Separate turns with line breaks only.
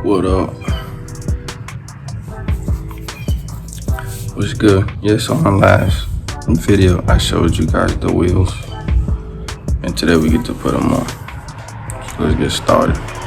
What up? What's good? Yes, on my last video, I showed you guys the wheels, and today we get to put them on. So let's get started.